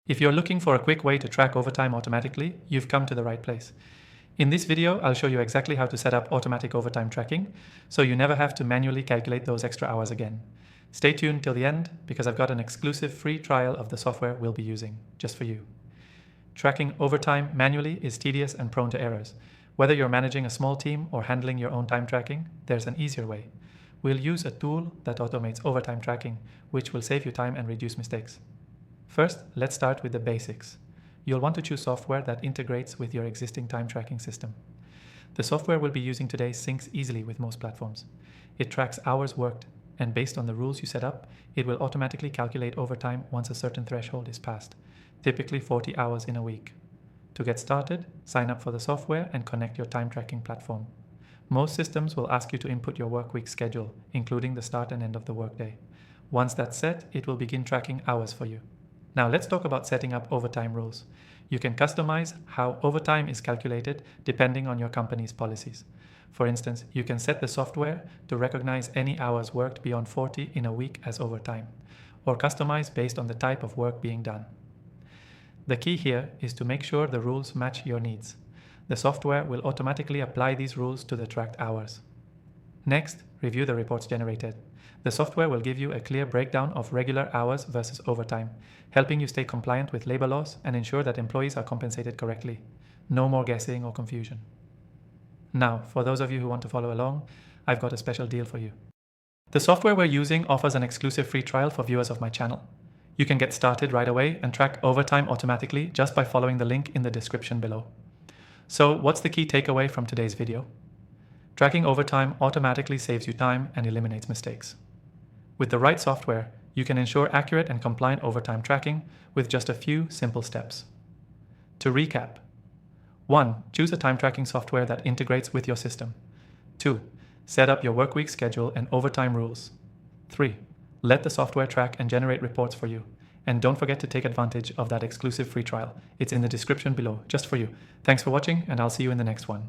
If you're looking for a quick way to track overtime automatically, you've come to the right place. In this video, I'll show you exactly how to set up automatic overtime tracking, so you never have to manually calculate those extra hours again. Stay tuned till the end, because I've got an exclusive free trial of the software we'll be using, just for you. Tracking overtime manually is tedious and prone to errors. Whether you're managing a small team or handling your own time tracking, there's an easier way. We'll use a tool that automates overtime tracking, which will save you time and reduce mistakes. First, let's start with the basics. You'll want to choose software that integrates with your existing time tracking system. The software we'll be using today syncs easily with most platforms. It tracks hours worked, and based on the rules you set up, it will automatically calculate overtime once a certain threshold is passed, typically 40 hours in a week. To get started, sign up for the software and connect your time tracking platform. Most systems will ask you to input your work week schedule, including the start and end of the workday. Once that's set, it will begin tracking hours for you. Now let's talk about setting up overtime rules. You can customize how overtime is calculated depending on your company's policies. For instance, you can set the software to recognize any hours worked beyond 40 in a week as overtime, or customize based on the type of work being done. The key here is to make sure the rules match your needs. The software will automatically apply these rules to the tracked hours. Next, review the reports generated. The software will give you a clear breakdown of regular hours versus overtime, helping you stay compliant with labor laws and ensure that employees are compensated correctly. No more guessing or confusion. Now, for those of you who want to follow along, I've got a special deal for you. The software we're using offers an exclusive free trial for viewers of my channel. You can get started right away and track overtime automatically just by following the link in the description below. So, what's the key takeaway from today's video? Tracking overtime automatically saves you time and eliminates mistakes. With the right software, you can ensure accurate and compliant overtime tracking with just a few simple steps. To recap: 1. Choose a time tracking software that integrates with your system. 2. Set up your workweek schedule and overtime rules. 3. Let the software track and generate reports for you. And don't forget to take advantage of that exclusive free trial. It's in the description below, just for you. Thanks for watching, and I'll see you in the next one.